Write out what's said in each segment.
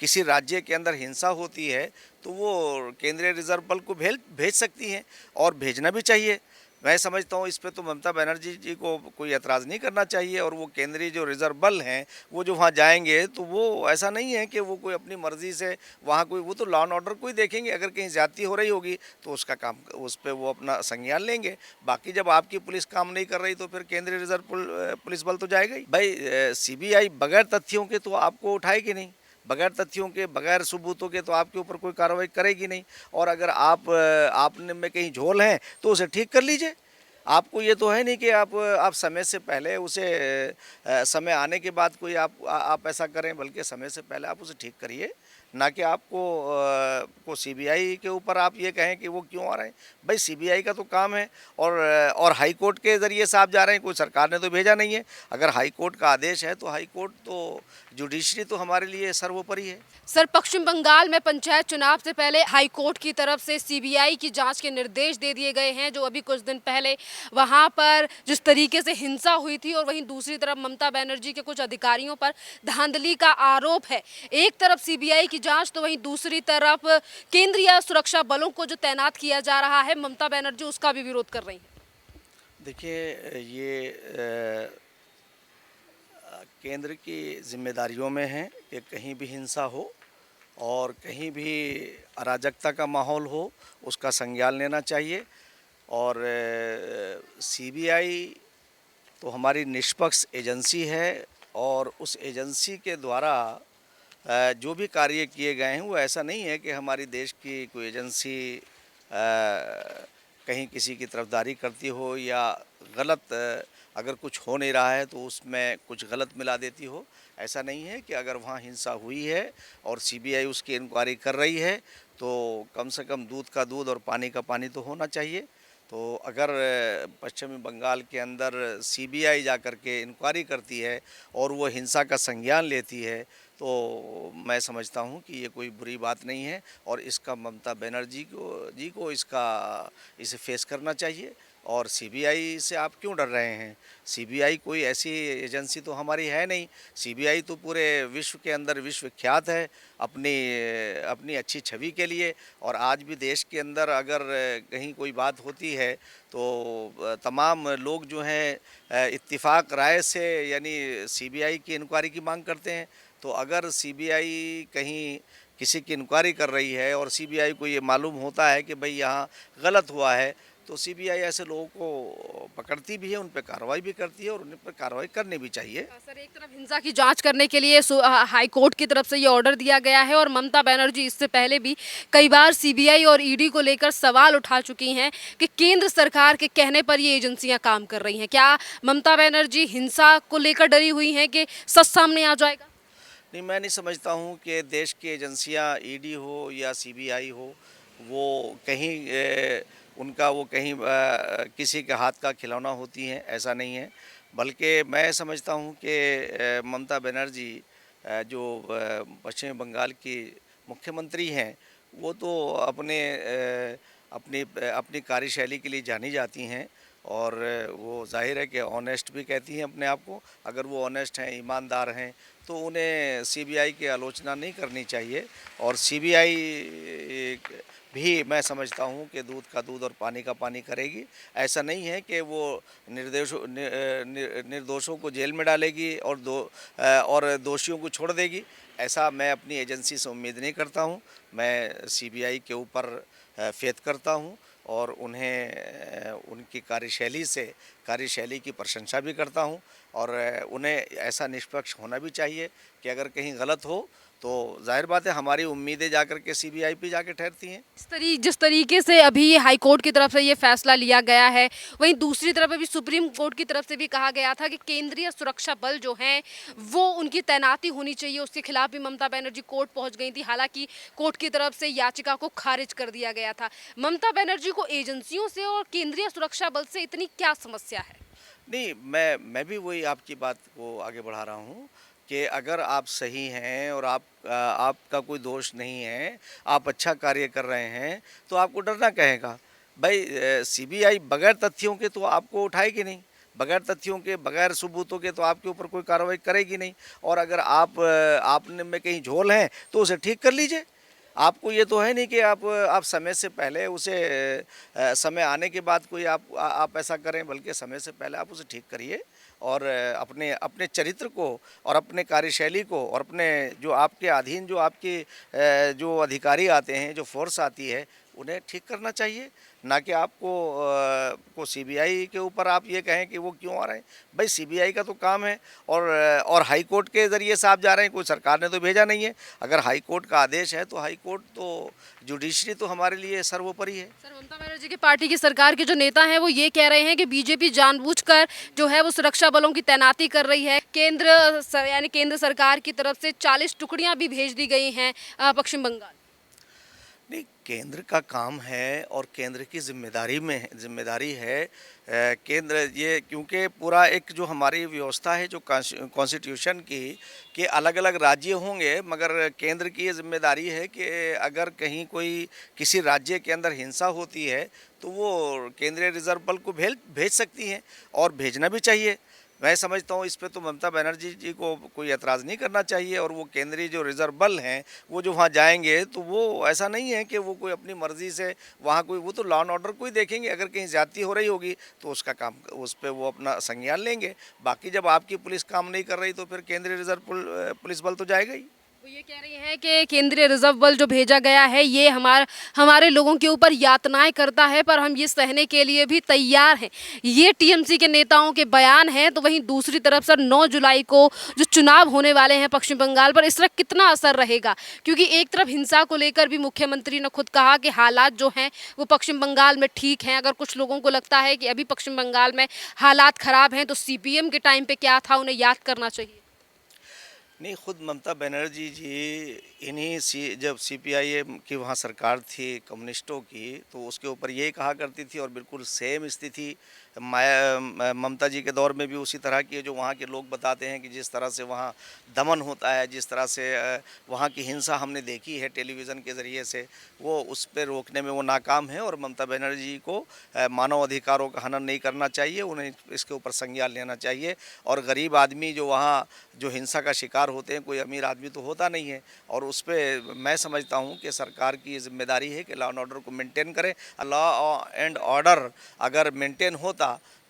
किसी राज्य के अंदर हिंसा होती है तो वो केंद्रीय रिजर्व बल को भेज भेज सकती हैं और भेजना भी चाहिए। मैं समझता हूँ इस पे तो ममता बनर्जी जी को कोई एतराज़ नहीं करना चाहिए। और वो केंद्रीय जो रिजर्व बल हैं वो जो वहाँ जाएंगे तो वो ऐसा नहीं है कि वो कोई अपनी मर्ज़ी से वहाँ कोई, वो तो लॉ एंड ऑर्डर को ही देखेंगे। अगर कहीं ज़्यादती हो रही होगी तो उसका काम, उस पर वो अपना संज्ञान लेंगे। बाकी जब आपकी पुलिस काम नहीं कर रही तो फिर केंद्रीय रिजर्व पुलिस बल तो जाएगा ही। भाई सीबीआई बगैर तथ्यों के तो आपको उठाएगी नहीं, बगैर तथ्यों के, बगैर सबूतों के तो आपके ऊपर कोई कार्रवाई करेगी नहीं। और अगर आपने में कहीं झोल हैं तो उसे ठीक कर लीजिए। आपको ये तो है नहीं कि आप समय से पहले उसे समय आने के बाद कोई आप ऐसा करें, बल्कि समय से पहले आप उसे ठीक करिए। ना कि को सीबीआई के ऊपर आप ये कहें कि वो क्यों आ रहे हैं। भाई सीबीआई का तो काम है। और हाई कोर्ट के ज़रिए से आप जा रहे हैं, कोई सरकार ने तो भेजा नहीं है। अगर हाई कोर्ट का आदेश है तो हाई कोर्ट तो, जुडिशरी तो हमारे लिए सर्वोपरि है। सर, पश्चिम बंगाल में पंचायत चुनाव से पहले हाई कोर्ट की तरफ से सीबीआई की जांच के निर्देश दे दिए गए हैं। जो अभी कुछ दिन पहले वहां पर जिस तरीके से हिंसा हुई थी, और वहीं दूसरी तरफ ममता बनर्जी के कुछ अधिकारियों पर धांधली का आरोप है। एक तरफ सीबीआई की जांच तो वहीं दूसरी तरफ केंद्रीय सुरक्षा बलों को जो तैनात किया जा रहा है, ममता बनर्जी उसका भी विरोध कर रही है। देखिए ये केंद्र की जिम्मेदारियों में है कि कहीं भी हिंसा हो और कहीं भी अराजकता का माहौल हो, उसका संज्ञान लेना चाहिए। और सीबीआई तो हमारी निष्पक्ष एजेंसी है और उस एजेंसी के द्वारा जो भी कार्य किए गए हैं वो ऐसा नहीं है कि हमारी देश की कोई एजेंसी कहीं किसी की तरफदारी करती हो या गलत, अगर कुछ हो नहीं रहा है तो उसमें कुछ गलत मिला देती हो। ऐसा नहीं है कि अगर वहाँ हिंसा हुई है और सीबीआई उसकी इंक्वायरी कर रही है तो कम से कम दूध का दूध और पानी का पानी तो होना चाहिए। तो अगर पश्चिमी बंगाल के अंदर सीबीआई जा कर के इंक्वायरी करती है और वो हिंसा का संज्ञान लेती है तो मैं समझता हूँ कि ये कोई बुरी बात नहीं है। और इसका ममता बनर्जी को इसे फेस करना चाहिए। और सीबीआई से आप क्यों डर रहे हैं? सीबीआई कोई ऐसी एजेंसी तो हमारी है नहीं। सीबीआई तो पूरे विश्व के अंदर विश्वविख्यात है अपनी अपनी अच्छी छवि के लिए। और आज भी देश के अंदर अगर कहीं कोई बात होती है तो तमाम लोग जो हैं इत्तिफाक राय से यानी सीबीआई की इंक्वायरी की मांग करते हैं। तो अगर सीबीआई कहीं किसी की इंक्वायरी कर रही है और सीबीआई को ये मालूम होता है कि भाई यहाँ गलत हुआ है तो सीबीआई ऐसे लोगों को पकड़ती भी है, उन पर कार्रवाई भी करती है और उन पर कार्रवाई करनी भी चाहिए। सर, एक तरफ हिंसा की जांच करने के लिए हाई कोर्ट की तरफ से ये ऑर्डर दिया गया है, और ममता बनर्जी इससे पहले भी कई बार सीबीआई और ईडी को लेकर सवाल उठा चुकी हैं कि केंद्र सरकार के कहने पर ये एजेंसियां काम कर रही हैं। क्या ममता बनर्जी हिंसा को लेकर डरी हुई हैं कि सच सामने आ जाएगा? नहीं, मैं नहीं समझता हूँ कि देश की एजेंसियाँ ईडी हो या सीबीआई हो वो कहीं उनका वो कहीं किसी के हाथ का खिलौना होती हैं, ऐसा नहीं है। बल्कि मैं समझता हूँ कि ममता बनर्जी जो पश्चिम बंगाल की मुख्यमंत्री हैं वो तो अपनी अपनी कार्यशैली के लिए जानी जाती हैं। और वो जाहिर है कि ऑनेस्ट भी कहती हैं अपने आप को। अगर वो ऑनेस्ट हैं, ईमानदार हैं तो उन्हें सीबीआई की आलोचना नहीं करनी चाहिए। और सीबीआई भी मैं समझता हूँ कि दूध का दूध और पानी का पानी करेगी। ऐसा नहीं है कि वो निर्दोषों को जेल में डालेगी और दोषियों को छोड़ देगी। ऐसा मैं अपनी एजेंसी से उम्मीद नहीं करता हूँ। मैं सीबीआई के ऊपर फेथ करता हूँ और उन्हें उनकी कार्यशैली की प्रशंसा भी करता हूँ। और उन्हें ऐसा निष्पक्ष होना भी चाहिए कि अगर कहीं गलत हो तो जाहिर बात है हमारी उम्मीदें जाकर के सीबीआई पे जाके ठहरती हैं। जिस तरीके से अभी ये हाई कोर्ट की तरफ से ये फैसला लिया गया है, वहीं दूसरी तरफ अभी सुप्रीम कोर्ट की तरफ से भी कहा गया था कि केंद्रीय सुरक्षा बल जो हैं वो उनकी तैनाती होनी चाहिए। उसके खिलाफ भी ममता बनर्जी कोर्ट पहुंच गई थी। हालांकि कोर्ट की तरफ से याचिका को खारिज कर दिया गया था। ममता बनर्जी को एजेंसियों से और केंद्रीय सुरक्षा बल से इतनी क्या समस्या है? नहीं, मैं भी वही आपकी बात को आगे बढ़ा रहा हूँ कि अगर आप सही हैं और आपका कोई दोष नहीं है, आप अच्छा कार्य कर रहे हैं तो आपको डरना कहेगा। भाई सीबीआई बगैर तथ्यों के तो आपको उठाएगी नहीं। बगैर तथ्यों के, बगैर सबूतों के तो आपके ऊपर कोई कार्रवाई करेगी नहीं। और अगर आपने में कहीं झोल हैं तो उसे ठीक कर लीजिए। आपको ये तो है नहीं कि आप समय से पहले उसे समय आने के बाद कोई आप ऐसा करें, बल्कि समय से पहले आप उसे ठीक करिए और अपने अपने चरित्र को और अपने कार्यशैली को और अपने जो आपके अधीन जो आपके जो अधिकारी आते हैं, जो फोर्स आती है, उन्हें ठीक करना चाहिए। ना कि को सीबीआई के ऊपर आप ये कहें कि वो क्यों आ रहे हैं। भाई सीबीआई का तो काम है और हाई कोर्ट के ज़रिए से आप जा रहे हैं, कोई सरकार ने तो भेजा नहीं है। अगर हाई कोर्ट का आदेश है तो हाई कोर्ट तो जुडिशरी तो हमारे लिए सर्वोपरि है। सर, ममता बनर्जी की पार्टी की सरकार के जो नेता हैं वो ये कह रहे हैं कि बीजेपी जानबूझकर जो है वो सुरक्षा बलों की तैनाती कर रही है। यानी केंद्र सरकार की तरफ से 40 टुकड़ियां भी भेज दी गई हैं पश्चिम बंगाल। नहीं, केंद्र का काम है और केंद्र की जिम्मेदारी है। केंद्र ये क्योंकि पूरा एक जो हमारी व्यवस्था है, जो कॉन्स्टिट्यूशन की कि अलग अलग राज्य होंगे, मगर केंद्र की ये जिम्मेदारी है कि अगर कहीं कोई किसी राज्य के अंदर हिंसा होती है तो वो केंद्रीय रिजर्व बल को भेज सकती हैं और भेजना भी चाहिए। मैं समझता हूँ इस पे तो ममता बनर्जी जी को कोई एतराज़ नहीं करना चाहिए। और वो केंद्रीय जो रिजर्व बल हैं वो जो वहाँ जाएंगे तो वो ऐसा नहीं है कि वो कोई अपनी मर्ज़ी से वहाँ कोई, वो तो लॉ एंड ऑर्डर को ही देखेंगे। अगर कहीं ज़्यादती हो रही होगी तो उसका काम, उस पर वो अपना संज्ञान लेंगे। बाकी जब आपकी पुलिस काम नहीं कर रही तो फिर केंद्रीय रिजर्व पुलिस बल तो जाएगा ही। वो ये कह रही हैं कि केंद्रीय रिजर्व बल जो भेजा गया है ये हमारे लोगों के ऊपर यातनाएं करता है, पर हम ये सहने के लिए भी तैयार हैं। ये टीएमसी के नेताओं के बयान हैं। तो वहीं दूसरी तरफ सर 9 जुलाई को जो चुनाव होने वाले हैं पश्चिम बंगाल पर, इसका कितना असर रहेगा? क्योंकि एक तरफ हिंसा को लेकर भी मुख्यमंत्री ने खुद कहा कि हालात जो हैं वो पश्चिम बंगाल में ठीक हैं। अगर कुछ लोगों को लगता है कि अभी पश्चिम बंगाल में हालात ख़राब हैं तो सीपीएम के टाइम पर क्या था, उन्हें याद करना चाहिए। नहीं, खुद ममता बनर्जी जी जब सीपीआईएम की वहाँ सरकार थी कम्युनिस्टों की, तो उसके ऊपर यही कहा करती थी और बिल्कुल सेम स्थिति ममता जी के दौर में भी उसी तरह की है। जो वहाँ के लोग बताते हैं कि जिस तरह से वहाँ दमन होता है, जिस तरह से वहाँ की हिंसा हमने देखी है टेलीविज़न के ज़रिए से, वो उस पर रोकने में वो नाकाम है। और ममता बनर्जी को मानव अधिकारों का हनन नहीं करना चाहिए, उन्हें इसके ऊपर संज्ञान लेना चाहिए। और गरीब आदमी जो वहाँ जो हिंसा का शिकार होते हैं, कोई अमीर आदमी तो होता नहीं है। और उस पर मैं समझता हूँ कि सरकार की जिम्मेदारी है कि लॉ एंड ऑर्डर को मेंटेन करें। लॉ एंड ऑर्डर अगर मेंटेन होता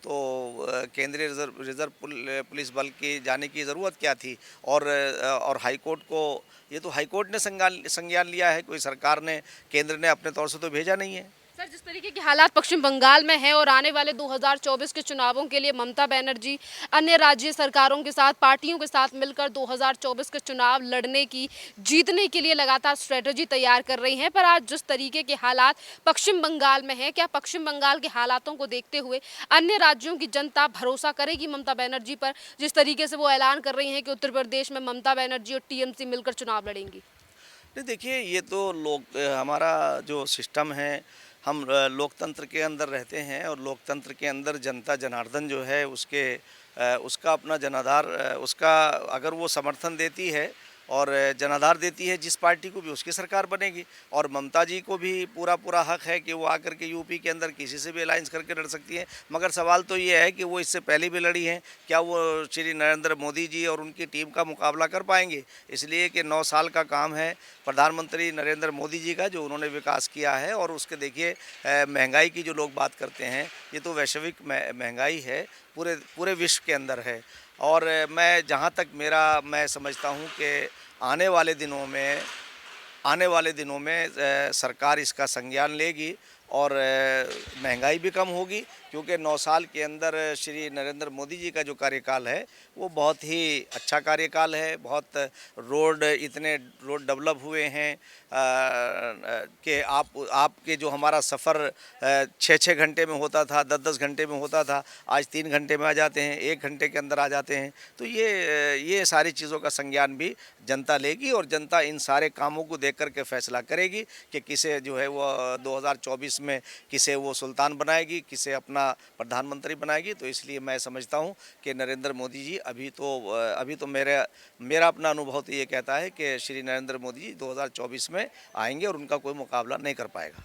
तो केंद्रीय रिजर्व पुलिस बल की जाने की ज़रूरत क्या थी। और हाई कोर्ट को, ये तो हाई कोर्ट ने संज्ञान लिया है, कोई सरकार ने, केंद्र ने अपने तौर से तो भेजा नहीं है। सर, जिस तरीके के हालात पश्चिम बंगाल में हैं और आने वाले 2024 के चुनावों के लिए ममता बनर्जी अन्य राज्य सरकारों के साथ, पार्टियों के साथ मिलकर 2024 के चुनाव लड़ने की, जीतने के लिए लगातार स्ट्रेटजी तैयार कर रही हैं। पर आज जिस तरीके के हालात पश्चिम बंगाल में हैं, क्या पश्चिम बंगाल के हालातों को देखते हुए अन्य राज्यों की जनता भरोसा करेगी ममता बनर्जी पर, जिस तरीके से वो ऐलान कर रही हैं कि उत्तर प्रदेश में ममता बनर्जी और टीएमसी मिलकर चुनाव लड़ेंगी? नहीं, देखिए, ये तो हमारा जो सिस्टम है, हम लोकतंत्र के अंदर रहते हैं और लोकतंत्र के अंदर जनता जनार्दन जो है उसका अपना जनाधार, उसका अगर वो समर्थन देती है और जनाधार देती है जिस पार्टी को भी, उसकी सरकार बनेगी। और ममता जी को भी पूरा हक है कि वो आकर के यूपी के अंदर किसी से भी अलायंस करके लड़ सकती हैं। मगर सवाल तो ये है कि वो इससे पहले भी लड़ी हैं, क्या वो श्री नरेंद्र मोदी जी और उनकी टीम का मुकाबला कर पाएंगे? इसलिए कि 9 साल का काम है प्रधानमंत्री नरेंद्र मोदी जी का, जो उन्होंने विकास किया है। और उसके देखिए महंगाई की जो लोग बात करते हैं, ये तो वैश्विक महंगाई है, पूरे विश्व के अंदर है। और मैं समझता हूँ कि आने वाले दिनों में सरकार इसका संज्ञान लेगी और महंगाई भी कम होगी। क्योंकि 9 साल के अंदर श्री नरेंद्र मोदी जी का जो कार्यकाल है वो बहुत ही अच्छा कार्यकाल है। इतने रोड डेवलप हुए हैं कि आपके जो हमारा सफ़र 6-6 घंटे में होता था, 10-10 घंटे में होता था, आज 3 घंटे में आ जाते हैं, 1 घंटे के अंदर आ जाते हैं। तो ये सारी चीज़ों का संज्ञान भी जनता लेगी और जनता इन सारे कामों को देख कर के फैसला करेगी कि किसे जो है वो 2024 में किसे वो सुल्तान बनाएगी, किसे अपना प्रधानमंत्री बनाएगी। तो इसलिए मैं समझता हूँ कि नरेंद्र मोदी जी अभी तो मेरा अपना अनुभव तो ये कहता है कि श्री नरेंद्र मोदी जी 2024 में आएंगे और उनका कोई मुकाबला नहीं कर पाएगा।